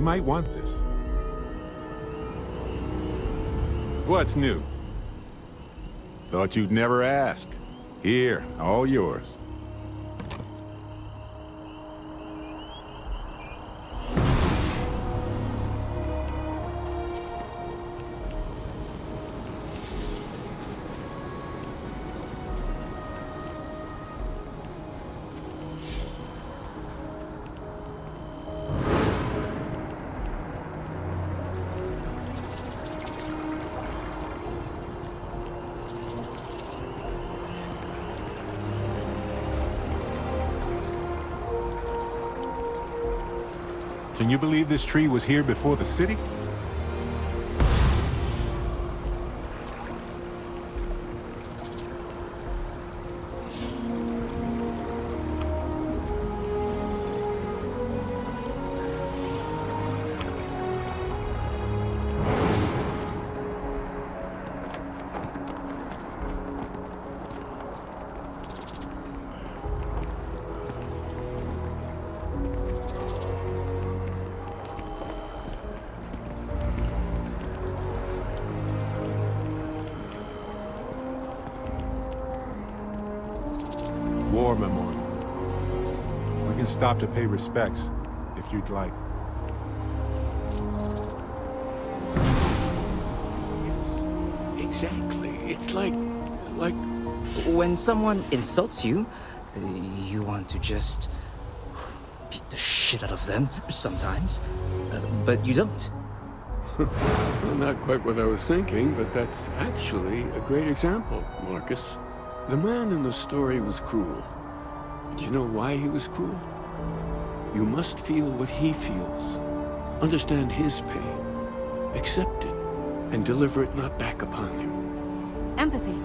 You might want this. What's new? Thought you'd never ask. Here, all yours. Can you believe this tree was here before the city? War memorial. We can stop to pay respects, if you'd like. Exactly. It's like... When someone insults you, you want to just beat the shit out of them sometimes, but you don't. Well, not quite what I was thinking, but that's actually a great example, Marcus. The man in the story was cruel. Do you know why he was cruel? You must feel what he feels. Understand his pain. Accept it, and deliver it not back upon him. Empathy.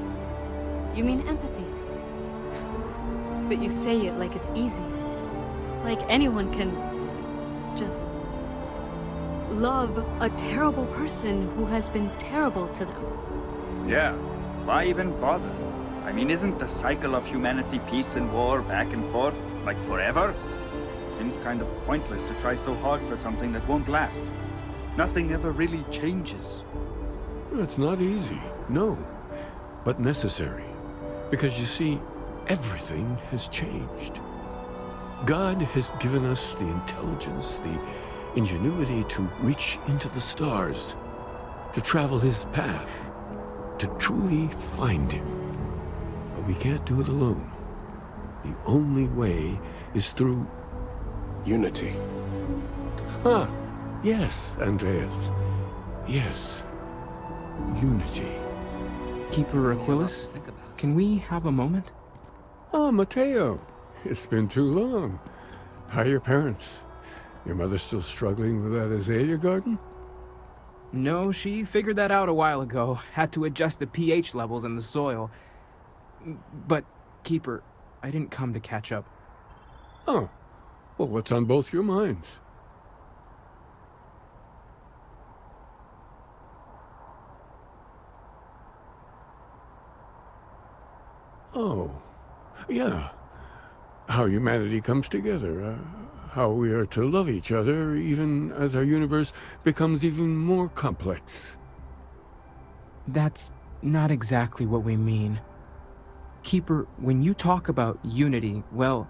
You mean empathy? But you say it like it's easy. Like anyone can just love a terrible person who has been terrible to them. Yeah, why even bother? I mean, isn't the cycle of humanity peace and war back and forth, like forever? Seems kind of pointless to try so hard for something that won't last. Nothing ever really changes. It's not easy, no, but necessary. Because you see, everything has changed. God has given us the intelligence, the ingenuity to reach into the stars, to travel his path, to truly find him. But we can't do it alone. The only way is through... unity. Huh. Yes, Andreas. Yes. Unity. Keeper Aquilus, can we have a moment? Oh, Matteo. It's been too long. How are your parents? Your mother still struggling with that azalea garden? No, she figured that out a while ago. Had to adjust the pH levels in the soil. But, Keeper, I didn't come to catch up. Oh. Well, what's on both your minds? Oh. Yeah. How humanity comes together. How we are to love each other, even as our universe becomes even more complex. That's not exactly what we mean. Keeper, when you talk about unity, well,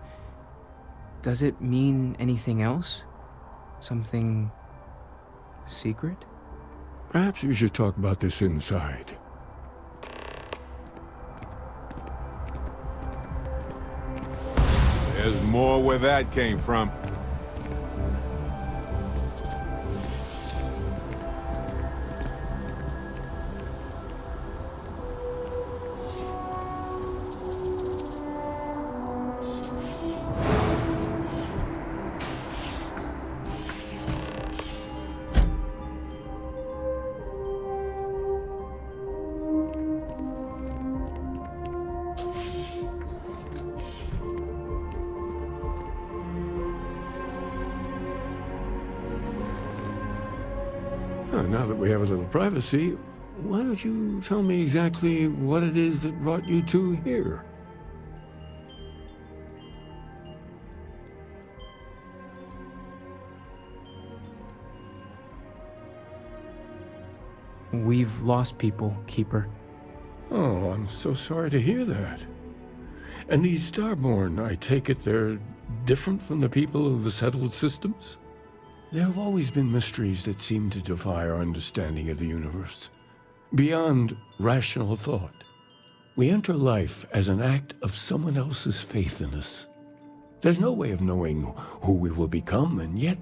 does it mean anything else? Something secret? Perhaps we should talk about this inside. There's more where that came from. Now that we have a little privacy, why don't you tell me exactly what it is that brought you two here? We've lost people, Keeper. Oh, I'm so sorry to hear that. And these Starborn, I take it they're different from the people of the settled systems? There have always been mysteries that seem to defy our understanding of the universe, beyond rational thought. We enter life as an act of someone else's faith in us. There's no way of knowing who we will become, and yet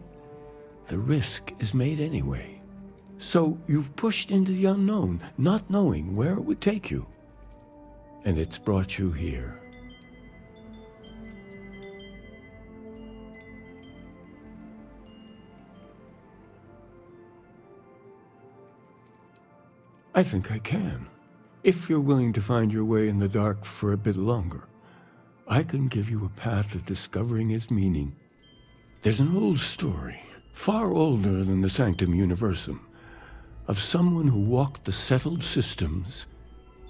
the risk is made anyway. So you've pushed into the unknown, not knowing where it would take you. And it's brought you here. I think I can. If you're willing to find your way in the dark for a bit longer, I can give you a path to discovering its meaning. There's an old story, far older than the Sanctum Universum, of someone who walked the settled systems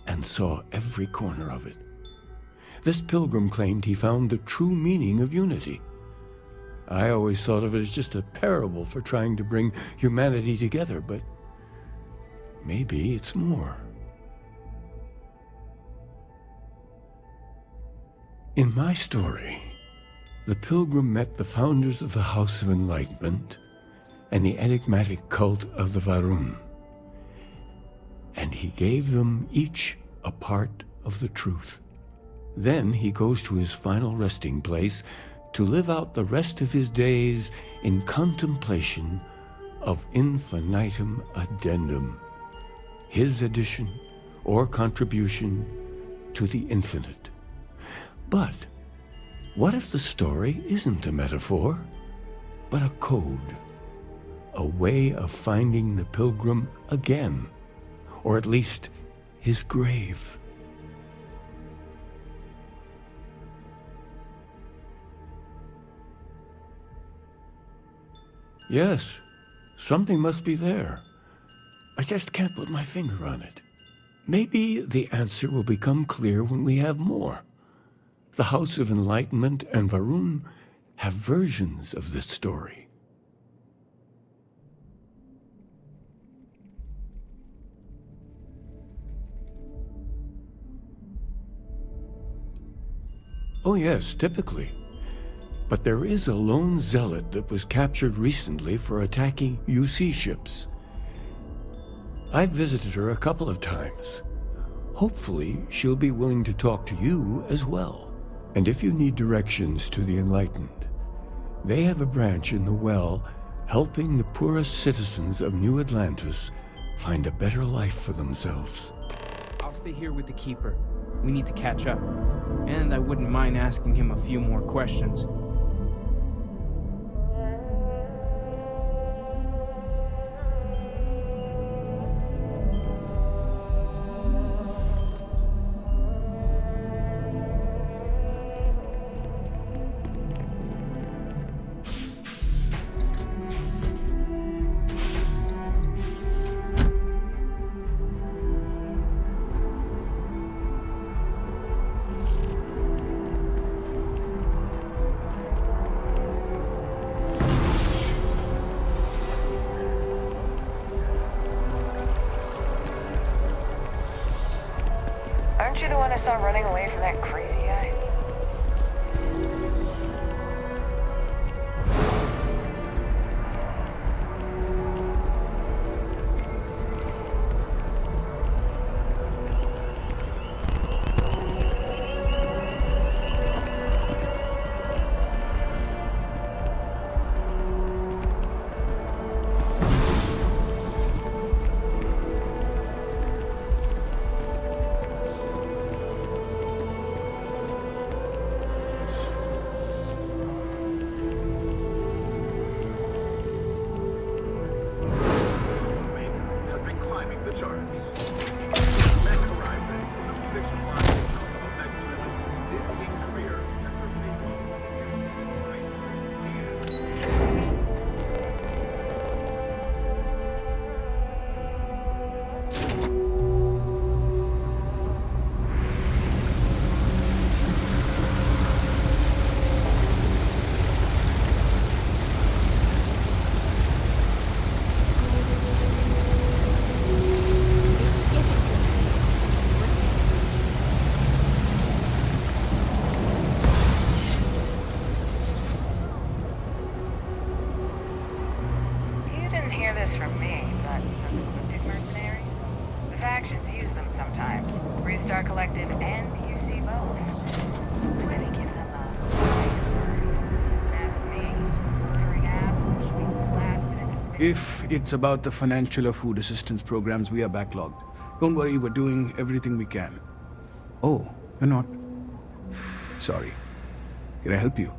and saw every corner of it. This pilgrim claimed he found the true meaning of unity. I always thought of it as just a parable for trying to bring humanity together, but maybe it's more. In my story, the pilgrim met the founders of the House of Enlightenment and the enigmatic cult of the Varun, and he gave them each a part of the truth. Then he goes to his final resting place to live out the rest of his days in contemplation of infinitum addendum, his addition or contribution to the infinite. But what if the story isn't a metaphor, but a code, a way of finding the pilgrim again, or at least his grave? Yes, something must be there. I just can't put my finger on it. Maybe the answer will become clear when we have more. The House of Enlightenment and Varun have versions of this story. Oh yes, typically. But there is a lone zealot that was captured recently for attacking UC ships. I've visited her a couple of times. Hopefully, she'll be willing to talk to you as well. And if you need directions to the Enlightened, they have a branch in the Well helping the poorest citizens of New Atlantis find a better life for themselves. I'll stay here with the Keeper. We need to catch up. And I wouldn't mind asking him a few more questions. Aren't you the one I saw running away from that crazy guy? connections use them sometimes. Restart Collective and UC both. Really give them a ask me. During assholes should be blasted into space. If it's about the financial or food assistance programs, we are backlogged. Don't worry, we're doing everything we can. Oh, you're not? Sorry. Can I help you?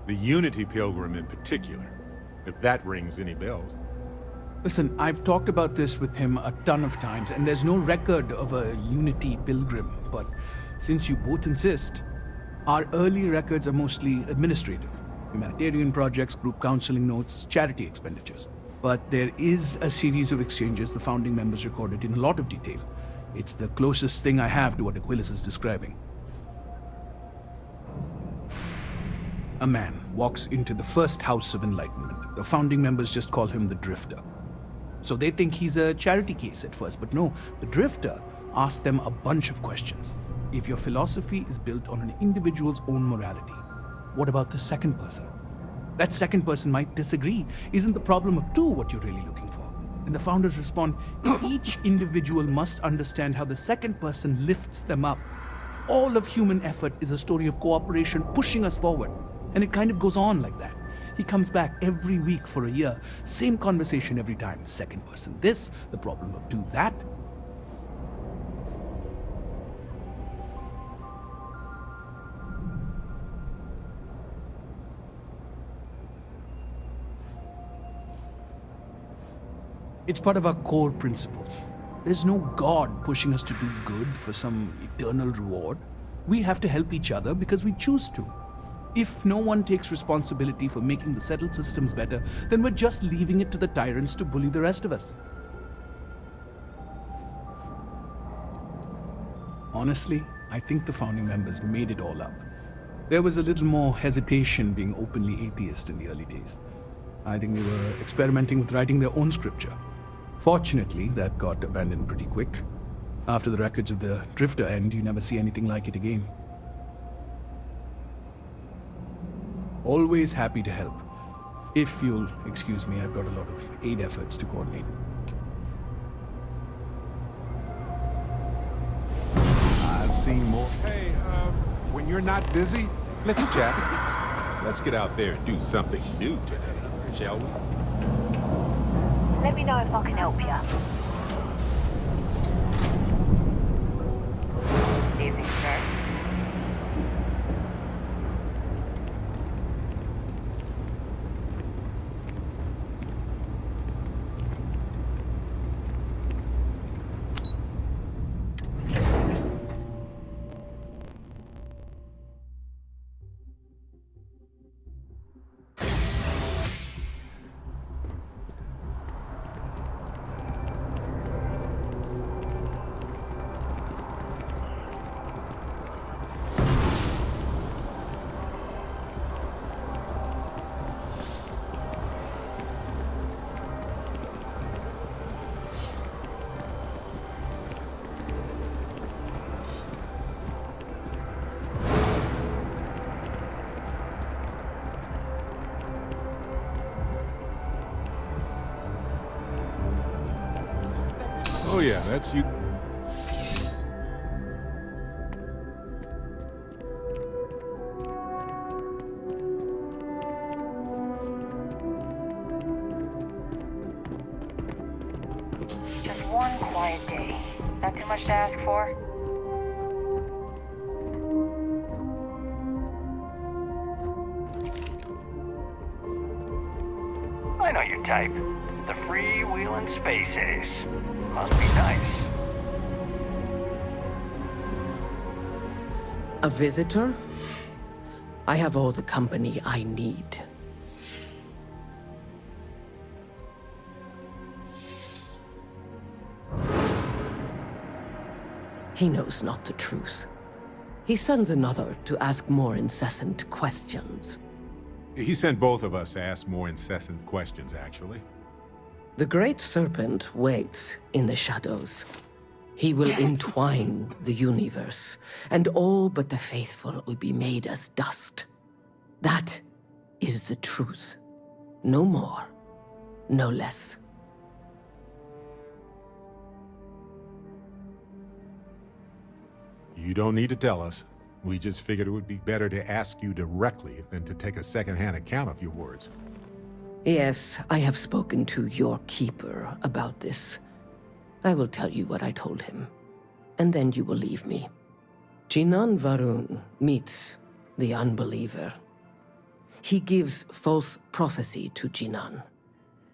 The Unity Pilgrim in particular, if that rings any bells. Listen, I've talked about this with him a ton of times, and there's no record of a Unity Pilgrim, but since you both insist, our early records are mostly administrative. Humanitarian projects, group counseling notes, charity expenditures. But there is a series of exchanges the founding members recorded in a lot of detail. It's the closest thing I have to what Aquilas is describing. A man walks into the first house of enlightenment. The founding members just call him the Drifter. So they think he's a charity case at first, but no, the Drifter asks them a bunch of questions. If your philosophy is built on an individual's own morality, what about the second person? That second person might disagree. Isn't the problem of two what you're really looking for? And the founders respond, each individual must understand how the second person lifts them up. All of human effort is a story of cooperation pushing us forward. And it kind of goes on like that. He comes back every week for a year. Same conversation every time. Second person this, the problem of two that. It's part of our core principles. There's no God pushing us to do good for some eternal reward. We have to help each other because we choose to. If no one takes responsibility for making the settled systems better, then we're just leaving it to the tyrants to bully the rest of us. Honestly, I think the founding members made it all up. There was a little more hesitation being openly atheist in the early days. I think they were experimenting with writing their own scripture. Fortunately, that got abandoned pretty quick. After the records of the Drifter end, you never see anything like it again. Always happy to help. If you'll excuse me, I've got a lot of aid efforts to coordinate. I've seen more. Hey, when you're not busy, let's chat. Let's get out there and do something new today, shall we? Let me know if I can help you. Evening, sir. Oh yeah, that's you. Just one quiet day. Not too much to ask for? I know your type. The freewheeling space ace. Must be nice. A visitor? I have all the company I need. He knows not the truth. He sends another to ask more incessant questions. He sent both of us to ask more incessant questions, actually. The Great Serpent waits in the shadows. He will entwine the universe, and all but the faithful will be made as dust. That is the truth. No more, no less. You don't need to tell us. We just figured it would be better to ask you directly than to take a second-hand account of your words. Yes, I have spoken to your keeper about this. I will tell you what I told him, and then you will leave me. Jinan Varun meets the unbeliever. He gives false prophecy to Jinan.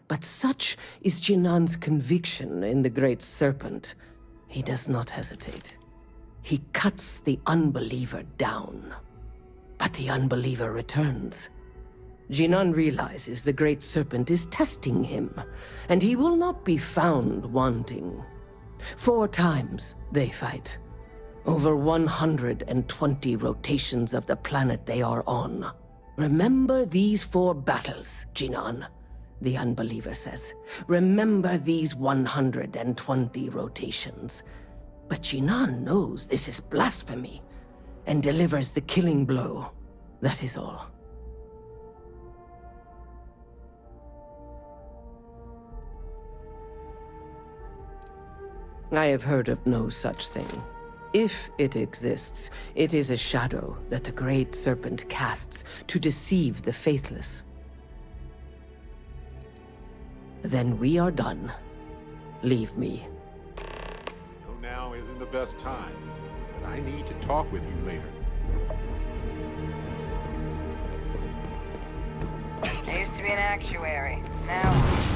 But such is Jinan's conviction in the Great Serpent, he does not hesitate. He cuts the unbeliever down. But the unbeliever returns. Jinan realizes the Great Serpent is testing him, and he will not be found wanting. 4 times they fight. Over 120 rotations of the planet they are on. Remember these 4 battles, Jinan, the unbeliever says. Remember these 120 rotations. But Jinan knows this is blasphemy, and delivers the killing blow. That is all. I have heard of no such thing. If it exists, it is a shadow that the Great Serpent casts to deceive the faithless. Then we are done. Leave me. Now isn't the best time, but I need to talk with you later. I used to be an actuary. Now...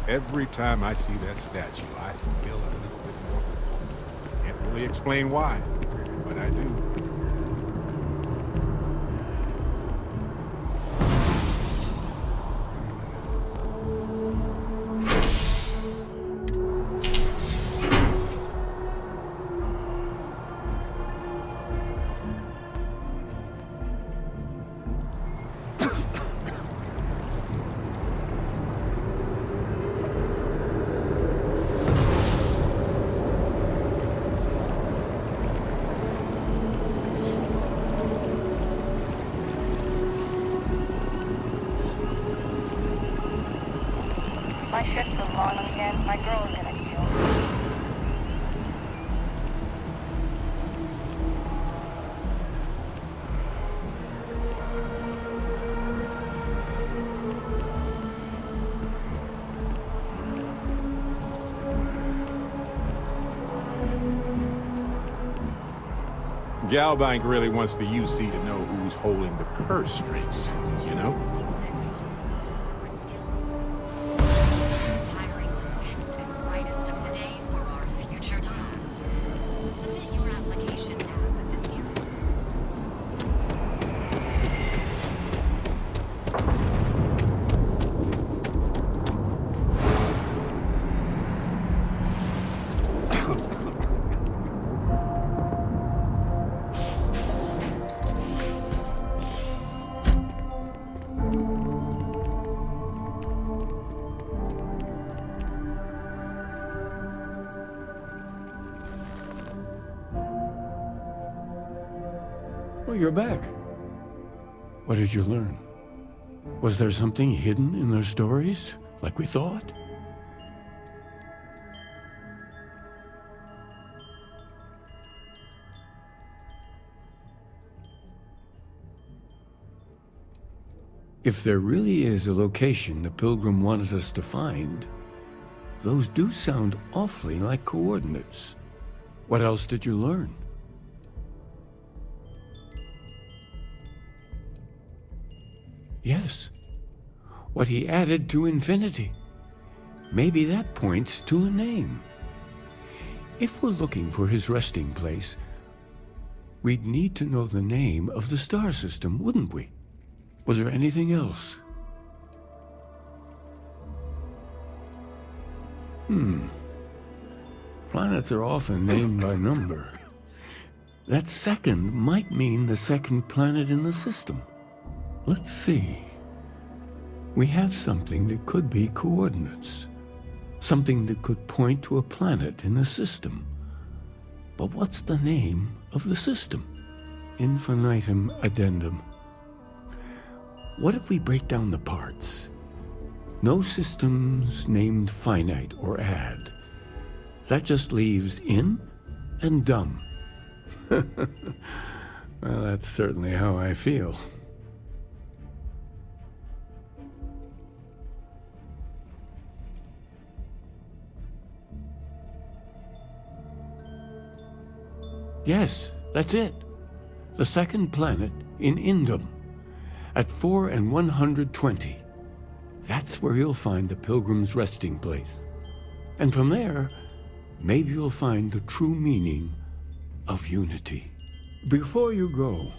Every time I see that statue, I feel a little bit more. Can't really explain why, but I do. My shift was long again. My girl is gonna kill me. Galbank really wants the UC to know who's holding the purse strings, you know? Well, you're back. What did you learn? Was there something hidden in their stories, like we thought? If there really is a location the Pilgrim wanted us to find, those do sound awfully like coordinates. What else did you learn? Yes, what he added to infinity. maybe that points to a name. If we're looking for his resting place, we'd need to know the name of the star system, wouldn't we? Was there anything else? Planets are often named by number. That second might mean the second planet in the system. Let's see. We have something that could be coordinates. Something that could point to a planet in the system. But what's the name of the system? Infinitum addendum. What if we break down the parts? No systems named finite or add. That just leaves in and dumb. Well, that's certainly how I feel. Yes, that's it. The second planet in Indum, at 4 and 120. That's where you'll find the Pilgrim's resting place. And from there, maybe you'll find the true meaning of unity. Before you go,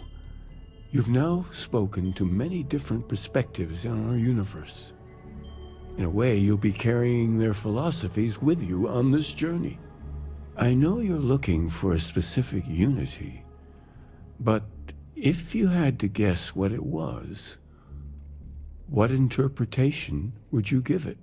you've now spoken to many different perspectives in our universe. In a way, you'll be carrying their philosophies with you on this journey. I know you're looking for a specific unity, but if you had to guess what it was, what interpretation would you give it?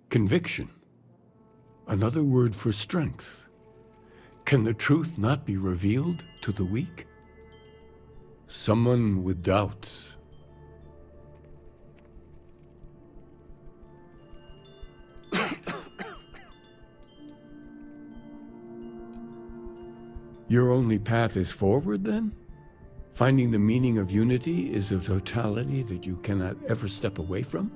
Conviction. Another word for strength. Can the truth not be revealed to the weak? Someone with doubts. Your only path is forward, then? Finding the meaning of unity is a totality that you cannot ever step away from?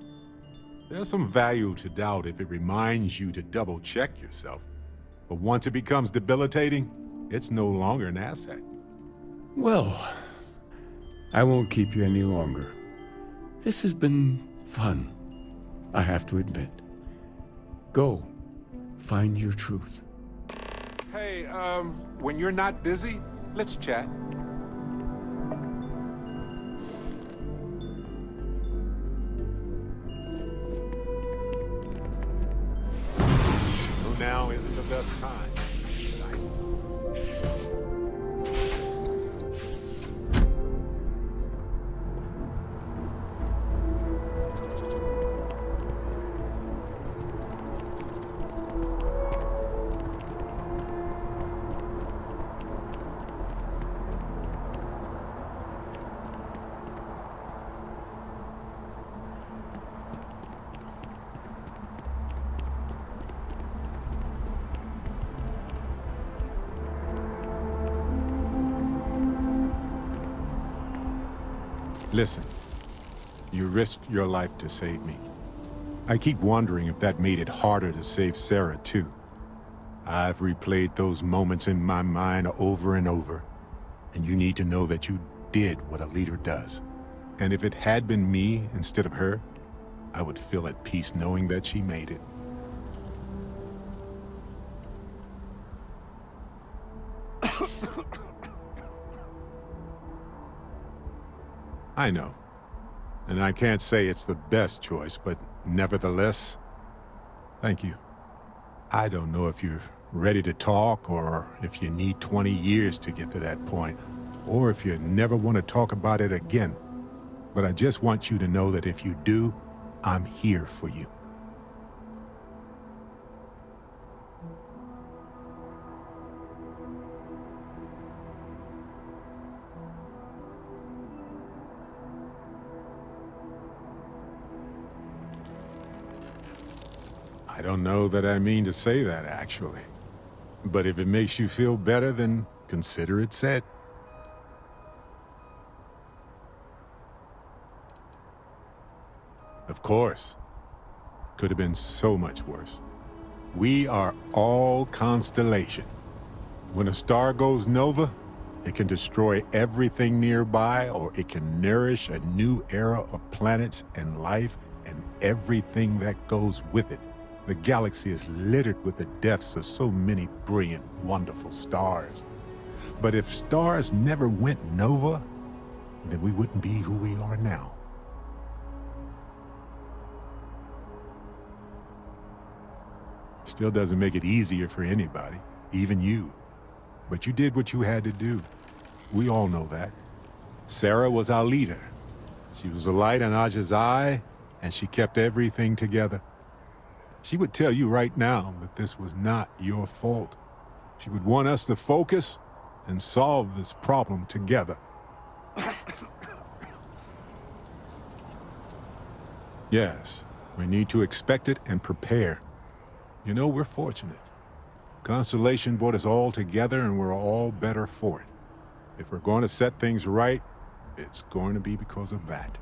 There's some value to doubt if it reminds you to double-check yourself. But once it becomes debilitating, it's no longer an asset. Well, I won't keep you any longer. This has been fun, I have to admit. Go, find your truth. Hey, when you're not busy, let's chat. So now isn't the best time. Listen, you risked your life to save me. I keep wondering if that made it harder to save Sarah, too. I've replayed those moments in my mind over and over, and you need to know that you did what a leader does. And if it had been me instead of her, I would feel at peace knowing that she made it. I know. And I can't say it's the best choice, but nevertheless, thank you. I don't know if you're ready to talk, or if you need 20 years to get to that point, or if you never want to talk about it again. But I just want you to know that if you do, I'm here for you. I don't know that I mean to say that, actually. But if it makes you feel better, then consider it said. Of course. Could have been so much worse. We are all constellation. When a star goes nova, it can destroy everything nearby, or it can nourish a new era of planets and life and everything that goes with it. The galaxy is littered with the deaths of so many brilliant, wonderful stars. But if stars never went nova, then we wouldn't be who we are now. Still doesn't make it easier for anybody, even you. But you did what you had to do. We all know that. Sarah was our leader. She was a light in Aja's eye, and she kept everything together. She would tell you right now that this was not your fault. She would want us to focus and solve this problem together. Yes, we need to expect it and prepare. You know, we're fortunate. Constellation brought us all together, and we're all better for it. If we're going to set things right, it's going to be because of that.